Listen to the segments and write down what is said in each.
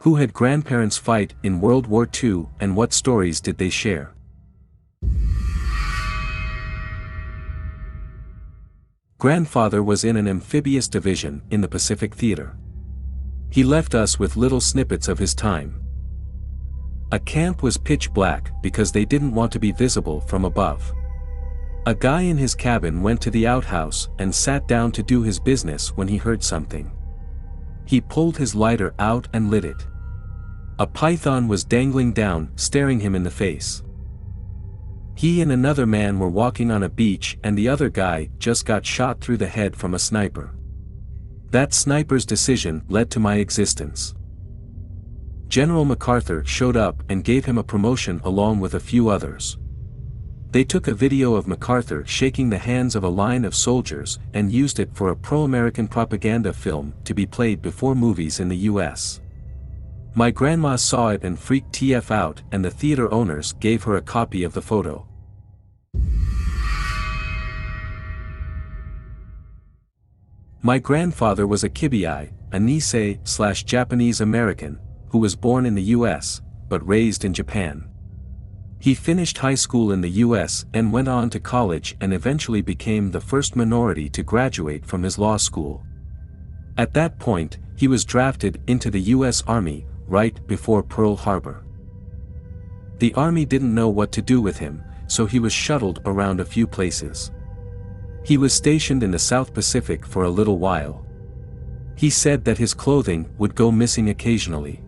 Who had grandparents fight in World War II and what stories did they share? Grandfather was in an amphibious division in the Pacific Theater. He left us with little snippets of his time. A camp was pitch black because they didn't want to be visible from above. A guy in his cabin went to the outhouse and sat down to do his business when he heard something. He pulled his lighter out and lit it. A python was dangling down, staring him in the face. He and another man were walking on a beach and the other guy just got shot through the head from a sniper. That sniper's decision led to my existence. General MacArthur showed up and gave him a promotion along with a few others. They took a video of MacArthur shaking the hands of a line of soldiers and used it for a pro-American propaganda film to be played before movies in the US. My grandma saw it and freaked TF out, and the theater owners gave her a copy of the photo. My grandfather was a Kibei, a Nisei/Japanese American, who was born in the US, but raised in Japan. He finished high school in the US and went on to college and eventually became the first minority to graduate from his law school. At that point, he was drafted into the US Army, right before Pearl Harbor. The Army didn't know what to do with him, so he was shuttled around a few places. He was stationed in the South Pacific for a little while. He said that his clothing would go missing occasionally.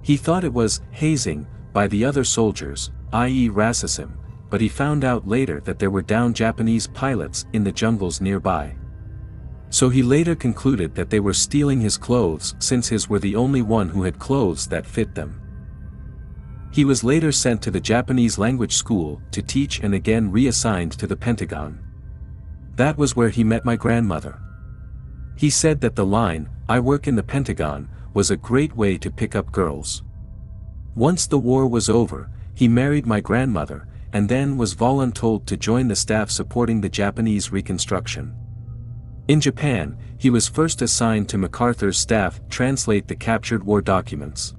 He thought it was hazing by the other soldiers, i.e. racism, but he found out later that there were downed Japanese pilots in the jungles nearby. So he later concluded that they were stealing his clothes since his were the only one who had clothes that fit them. He was later sent to the Japanese language school to teach and again reassigned to the Pentagon. That was where he met my grandmother. He said that the line, "I work in the Pentagon," was a great way to pick up girls. Once the war was over, he married my grandmother, and then was voluntold to join the staff supporting the Japanese reconstruction. In Japan, he was first assigned to MacArthur's staff to translate the captured war documents.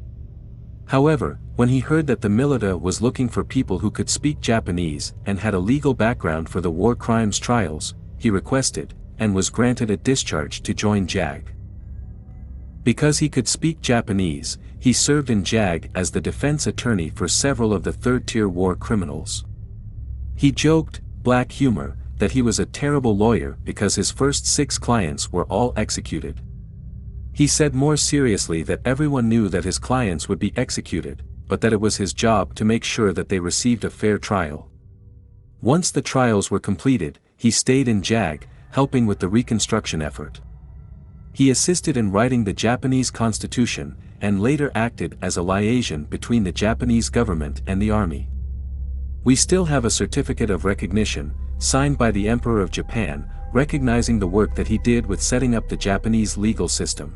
However, when he heard that the military was looking for people who could speak Japanese and had a legal background for the war crimes trials, he requested, and was granted a discharge to join JAG. Because he could speak Japanese, he served in JAG as the defense attorney for several of the third-tier war criminals. He joked, black humor, that he was a terrible lawyer because his first 6 clients were all executed. He said more seriously that everyone knew that his clients would be executed, but that it was his job to make sure that they received a fair trial. Once the trials were completed, he stayed in JAG, helping with the reconstruction effort. He assisted in writing the Japanese Constitution, and later acted as a liaison between the Japanese government and the army. We still have a certificate of recognition, signed by the Emperor of Japan, recognizing the work that he did with setting up the Japanese legal system.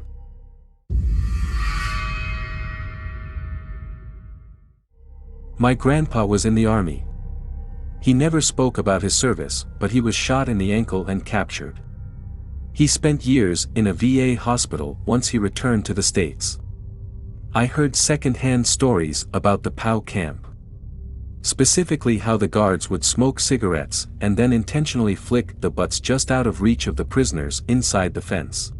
My grandpa was in the army. He never spoke about his service, but he was shot in the ankle and captured. He spent years in a VA hospital once he returned to the States. I heard second-hand stories about the POW camp. Specifically how the guards would smoke cigarettes and then intentionally flick the butts just out of reach of the prisoners inside the fence.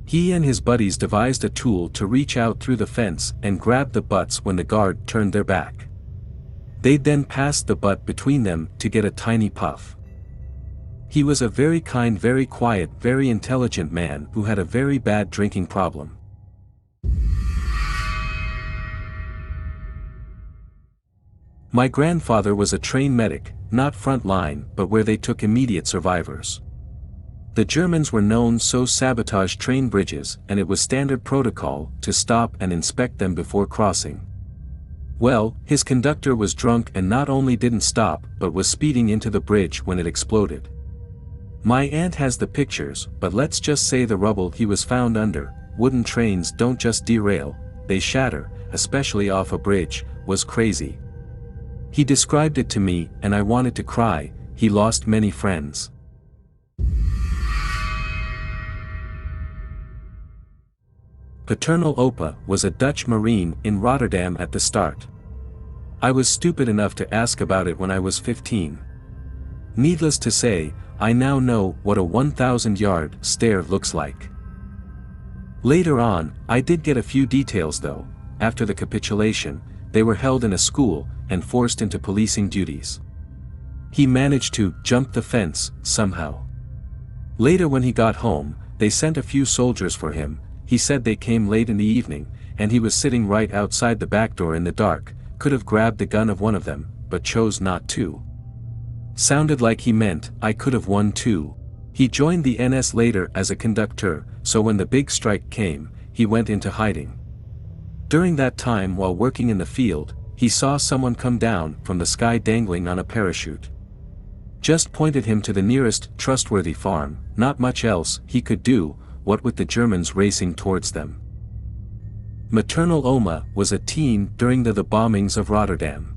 He and his buddies devised a tool to reach out through the fence and grab the butts when the guard turned their back. They'd then pass the butt between them to get a tiny puff. He was a very kind, very quiet, very intelligent man who had a very bad drinking problem. My grandfather was a trained medic, not front line but where they took immediate survivors. The Germans were known so sabotage train bridges and it was standard protocol to stop and inspect them before crossing. Well, his conductor was drunk and not only didn't stop but was speeding into the bridge when it exploded. My aunt has the pictures, but let's just say the rubble he was found under, wooden trains don't just derail, they shatter, especially off a bridge, was crazy. He described it to me and I wanted to cry. He lost many friends. Paternal Opa was a Dutch Marine in Rotterdam at the start. I was stupid enough to ask about it when I was 15. Needless to say, I now know what a 1,000-yard stare looks like. Later on, I did get a few details though. After the capitulation, they were held in a school and forced into policing duties. He managed to jump the fence somehow. Later when he got home, they sent a few soldiers for him. He said they came late in the evening, and he was sitting right outside the back door in the dark, could have grabbed the gun of one of them, but chose not to. Sounded like he meant, I could have won too. He joined the NS later as a conductor, so when the big strike came, he went into hiding. During that time while working in the field, he saw someone come down from the sky dangling on a parachute. Just pointed him to the nearest trustworthy farm, not much else he could do, what with the Germans racing towards them. Maternal Oma was a teen during the bombings of Rotterdam.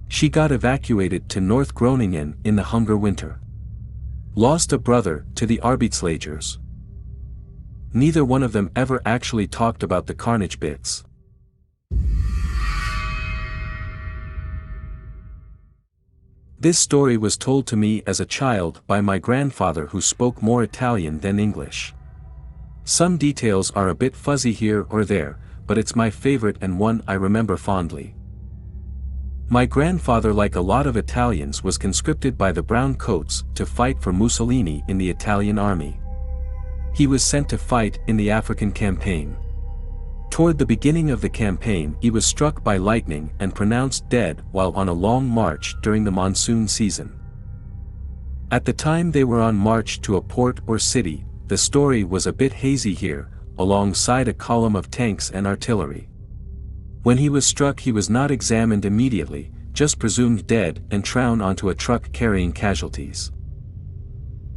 She got evacuated to North Groningen in the Hunger winter. Lost a brother to the Arbeitslagers. Neither one of them ever actually talked about the carnage bits. This story was told to me as a child by my grandfather who spoke more Italian than English. Some details are a bit fuzzy here or there, but it's my favorite and one I remember fondly. My grandfather, like a lot of Italians, was conscripted by the Brown Coats to fight for Mussolini in the Italian army. He was sent to fight in the African campaign. Toward the beginning of the campaign, he was struck by lightning and pronounced dead while on a long march during the monsoon season. At the time they were on march to a port or city, the story was a bit hazy here, alongside a column of tanks and artillery. When he was struck, he was not examined immediately, just presumed dead and thrown onto a truck carrying casualties.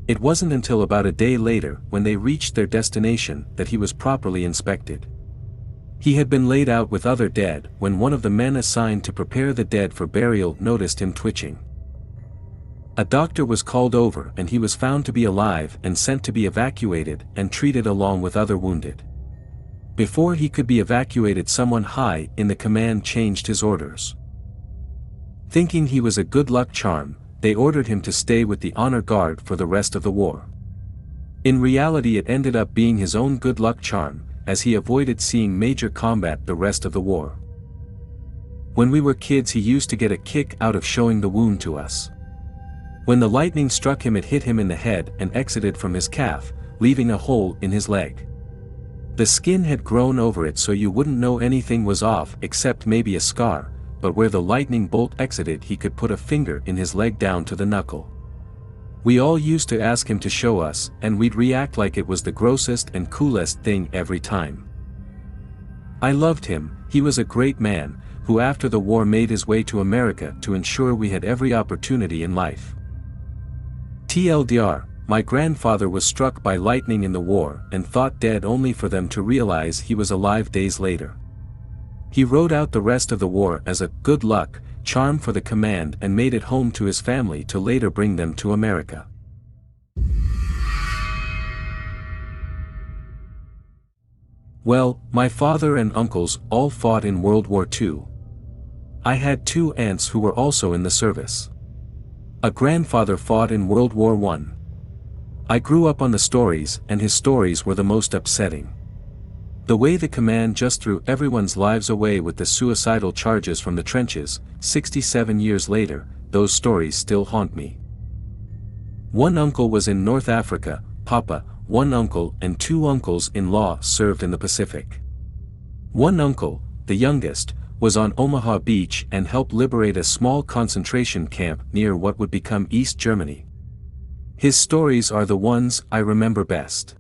It wasn't until about a day later, when they reached their destination, that he was properly inspected. He had been laid out with other dead when one of the men assigned to prepare the dead for burial noticed him twitching. A doctor was called over and he was found to be alive and sent to be evacuated and treated along with other wounded. Before he could be evacuated, someone high in the command changed his orders. Thinking he was a good luck charm, they ordered him to stay with the honor guard for the rest of the war. In reality, it ended up being his own good luck charm, as he avoided seeing major combat the rest of the war. When we were kids, he used to get a kick out of showing the wound to us. When the lightning struck him, it hit him in the head and exited from his calf, leaving a hole in his leg. The skin had grown over it so you wouldn't know anything was off except maybe a scar, but where the lightning bolt exited, he could put a finger in his leg down to the knuckle. We all used to ask him to show us, and we'd react like it was the grossest and coolest thing every time. I loved him. He was a great man, who after the war made his way to America to ensure we had every opportunity in life. TLDR, my grandfather was struck by lightning in the war and thought dead, only for them to realize he was alive days later. He rode out the rest of the war as a good luck charm for the command and made it home to his family to later bring them to America. Well, my father and uncles all fought in World War II. I had two aunts who were also in the service. A grandfather fought in World War I. I grew up on the stories, and his stories were the most upsetting. The way the command just threw everyone's lives away with the suicidal charges from the trenches, 67 years later, those stories still haunt me. One uncle was in North Africa, Papa. One uncle and two uncles-in-law served in the Pacific. One uncle, the youngest, was on Omaha Beach and helped liberate a small concentration camp near what would become East Germany. His stories are the ones I remember best.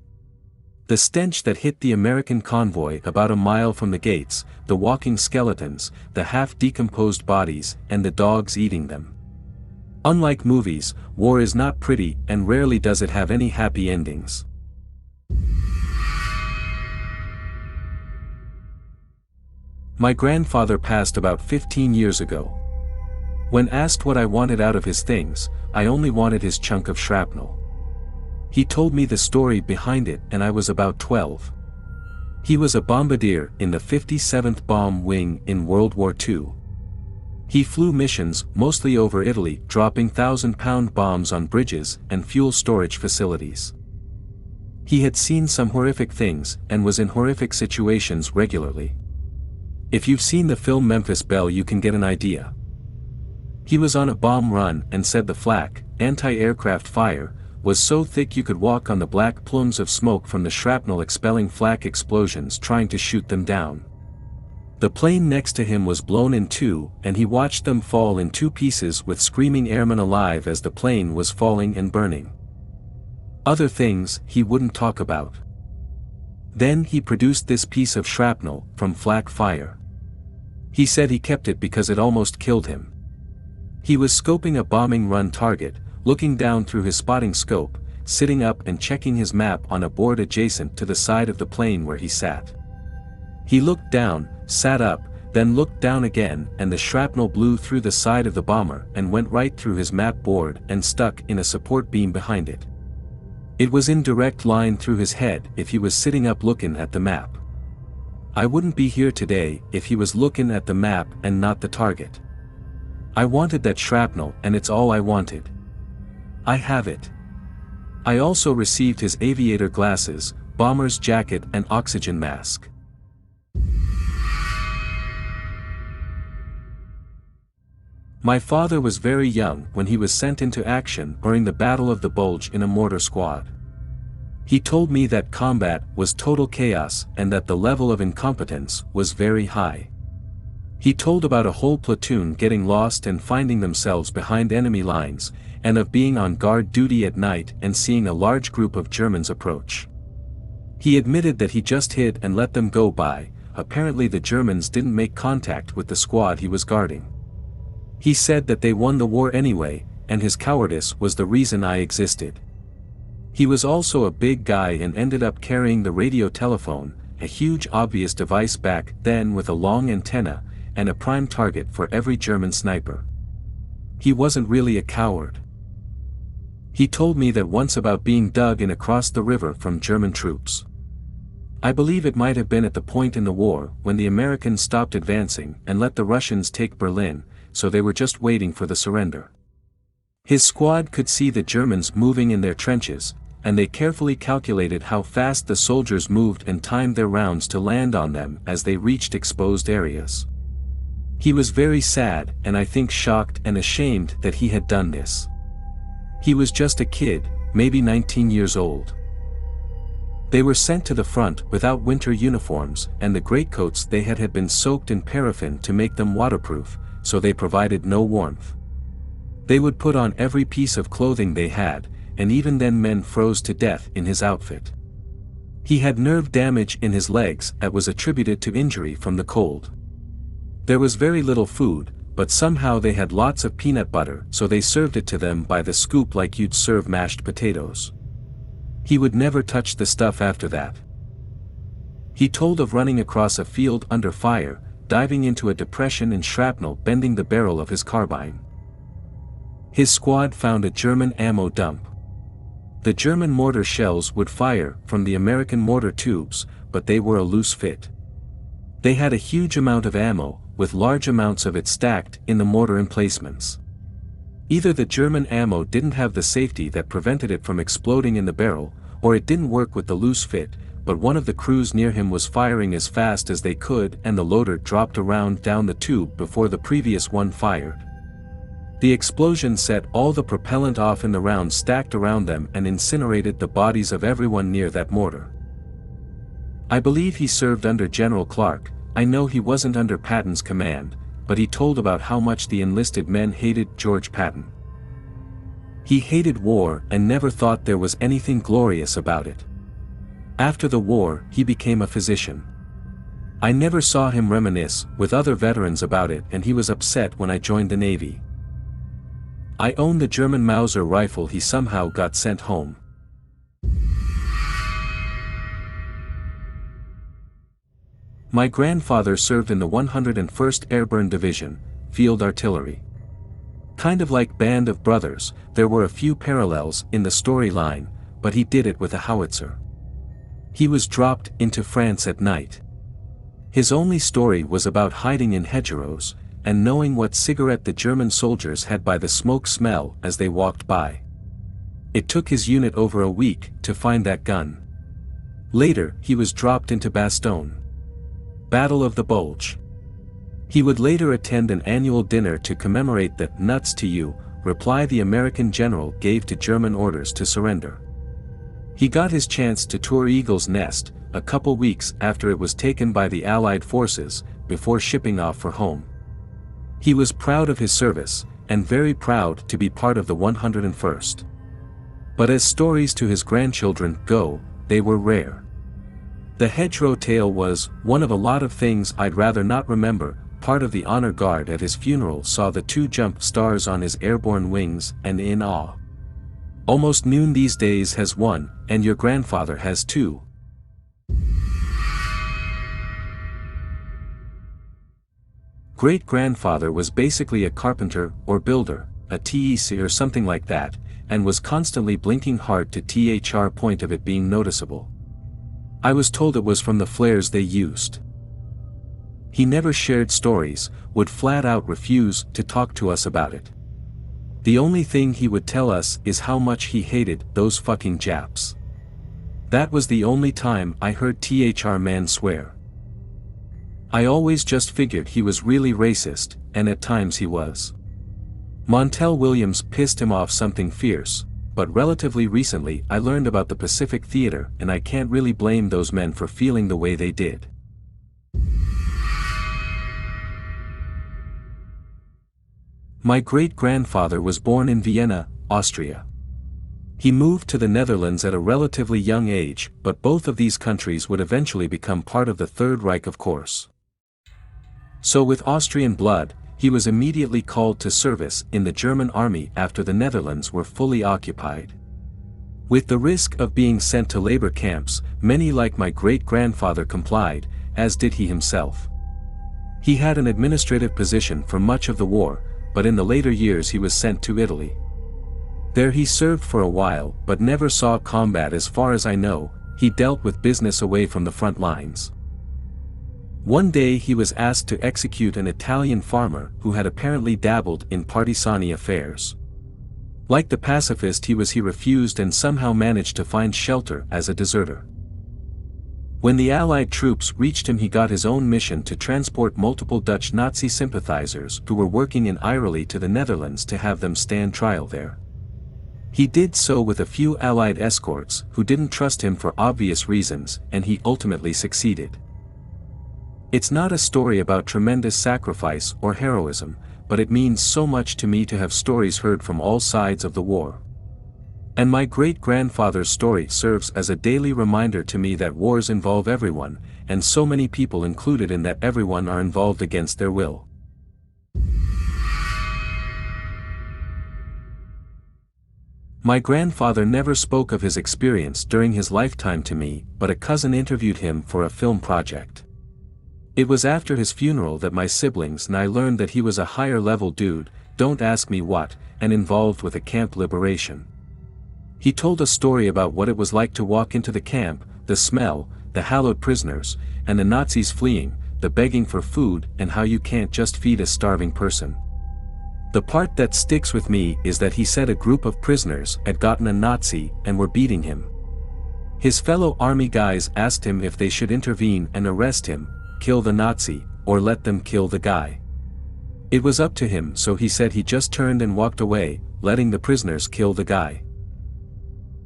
The stench that hit the American convoy about a mile from the gates, the walking skeletons, the half-decomposed bodies, and the dogs eating them. Unlike movies, war is not pretty and rarely does it have any happy endings. My grandfather passed about 15 years ago. When asked what I wanted out of his things, I only wanted his chunk of shrapnel. He told me the story behind it and I was about 12. He was a bombardier in the 57th Bomb Wing in World War II. He flew missions mostly over Italy, dropping 1,000-pound bombs on bridges and fuel storage facilities. He had seen some horrific things and was in horrific situations regularly. If you've seen the film Memphis Belle, you can get an idea. He was on a bomb run and said the flak, anti-aircraft fire, was so thick you could walk on the black plumes of smoke from the shrapnel expelling flak explosions trying to shoot them down. The plane next to him was blown in two and he watched them fall in two pieces with screaming airmen alive as the plane was falling and burning. Other things he wouldn't talk about. Then he produced this piece of shrapnel from flak fire. He said he kept it because it almost killed him. He was scoping a bombing run target, looking down through his spotting scope, sitting up and checking his map on a board adjacent to the side of the plane where he sat. He looked down, sat up, then looked down again, and the shrapnel blew through the side of the bomber and went right through his map board and stuck in a support beam behind it. It was in direct line through his head if he was sitting up looking at the map. I wouldn't be here today if he was looking at the map and not the target. I wanted that shrapnel and it's all I wanted. I have it. I also received his aviator glasses, bomber's jacket and oxygen mask. My father was very young when he was sent into action during the Battle of the Bulge in a mortar squad. He told me that combat was total chaos and that the level of incompetence was very high. He told about a whole platoon getting lost and finding themselves behind enemy lines, and of being on guard duty at night and seeing a large group of Germans approach. He admitted that he just hid and let them go by. Apparently the Germans didn't make contact with the squad he was guarding. He said that they won the war anyway, and his cowardice was the reason I existed. He was also a big guy and ended up carrying the radio telephone, a huge obvious device back then with a long antenna, and a prime target for every German sniper. He wasn't really a coward. He told me that once about being dug in across the river from German troops. I believe it might have been at the point in the war when the Americans stopped advancing and let the Russians take Berlin, so they were just waiting for the surrender. His squad could see the Germans moving in their trenches, and they carefully calculated how fast the soldiers moved and timed their rounds to land on them as they reached exposed areas. He was very sad and I think shocked and ashamed that he had done this. He was just a kid, maybe 19 years old. They were sent to the front without winter uniforms and the greatcoats they had been soaked in paraffin to make them waterproof, so they provided no warmth. They would put on every piece of clothing they had, and even then men froze to death in his outfit. He had nerve damage in his legs that was attributed to injury from the cold. There was very little food, but somehow they had lots of peanut butter, so they served it to them by the scoop like you'd serve mashed potatoes. He would never touch the stuff after that. He told of running across a field under fire, diving into a depression and shrapnel bending the barrel of his carbine. His squad found a German ammo dump. The German mortar shells would fire from the American mortar tubes, but they were a loose fit. They had a huge amount of ammo, with large amounts of it stacked in the mortar emplacements. Either the German ammo didn't have the safety that prevented it from exploding in the barrel, or it didn't work with the loose fit, but one of the crews near him was firing as fast as they could and the loader dropped a round down the tube before the previous one fired. The explosion set all the propellant off in the round stacked around them and incinerated the bodies of everyone near that mortar. I believe he served under General Clark. I know he wasn't under Patton's command, but he told about how much the enlisted men hated George Patton. He hated war and never thought there was anything glorious about it. After the war, he became a physician. I never saw him reminisce with other veterans about it, and he was upset when I joined the Navy. I own the German Mauser rifle he somehow got sent home. My grandfather served in the 101st Airborne Division, Field Artillery. Kind of like Band of Brothers, there were a few parallels in the storyline, but he did it with a howitzer. He was dropped into France at night. His only story was about hiding in hedgerows, and knowing what cigarette the German soldiers had by the smoke smell as they walked by. It took his unit over a week to find that gun. Later, he was dropped into Bastogne. Battle of the Bulge. He would later attend an annual dinner to commemorate the "nuts to you" reply the American general gave to German orders to surrender. He got his chance to tour Eagle's Nest, a couple weeks after it was taken by the Allied forces, before shipping off for home. He was proud of his service, and very proud to be part of the 101st. But as stories to his grandchildren go, they were rare. The hedgerow tale was one of a lot of things I'd rather not remember. Part of the honor guard at his funeral saw the 2 jump stars on his airborne wings, and in awe. Almost noon these days has one, and your grandfather has 2. Great-grandfather was basically a carpenter or builder, a TEC or something like that, and was constantly blinking hard to THR point of it being noticeable. I was told it was from the flares they used. He never shared stories, would flat out refuse to talk to us about it. The only thing he would tell us is how much he hated those fucking Japs. That was the only time I heard THR man swear. I always just figured he was really racist, and at times he was. Montel Williams pissed him off something fierce, but relatively recently I learned about the Pacific Theater and I can't really blame those men for feeling the way they did. My great-grandfather was born in Vienna, Austria. He moved to the Netherlands at a relatively young age, but both of these countries would eventually become part of the Third Reich, of course. So with Austrian blood, he was immediately called to service in the German army after the Netherlands were fully occupied. With the risk of being sent to labor camps, many like my great-grandfather complied, as did he himself. He had an administrative position for much of the war, but in the later years he was sent to Italy. There he served for a while but never saw combat as far as I know. He dealt with business away from the front lines. One day he was asked to execute an Italian farmer who had apparently dabbled in partisani affairs. Like the pacifist he refused and somehow managed to find shelter as a deserter. When the Allied troops reached him, he got his own mission to transport multiple Dutch Nazi sympathizers who were working in Italy to the Netherlands to have them stand trial there. He did so with a few Allied escorts who didn't trust him for obvious reasons, and he ultimately succeeded. It's not a story about tremendous sacrifice or heroism, but it means so much to me to have stories heard from all sides of the war. And my great-grandfather's story serves as a daily reminder to me that wars involve everyone, and so many people included in that everyone are involved against their will. My grandfather never spoke of his experience during his lifetime to me, but a cousin interviewed him for a film project. It was after his funeral that my siblings and I learned that he was a higher-level dude, don't ask me what, and involved with a camp liberation. He told a story about what it was like to walk into the camp, the smell, the hallowed prisoners, and the Nazis fleeing, the begging for food, and how you can't just feed a starving person. The part that sticks with me is that he said a group of prisoners had gotten a Nazi and were beating him. His fellow army guys asked him if they should intervene and arrest him, kill the Nazi, or let them kill the guy. It was up to him, so he said he just turned and walked away, letting the prisoners kill the guy.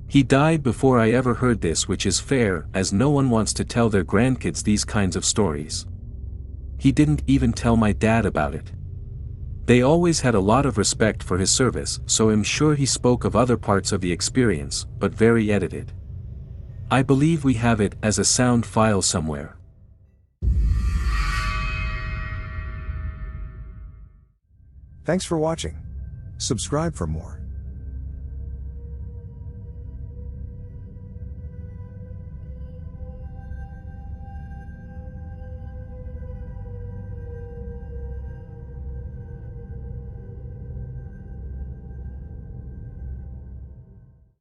He died before I ever heard this, which is fair, as no one wants to tell their grandkids these kinds of stories. He didn't even tell my dad about it. They always had a lot of respect for his service, so I'm sure he spoke of other parts of the experience, but very edited. I believe we have it as a sound file somewhere. Thanks for watching. Subscribe for more.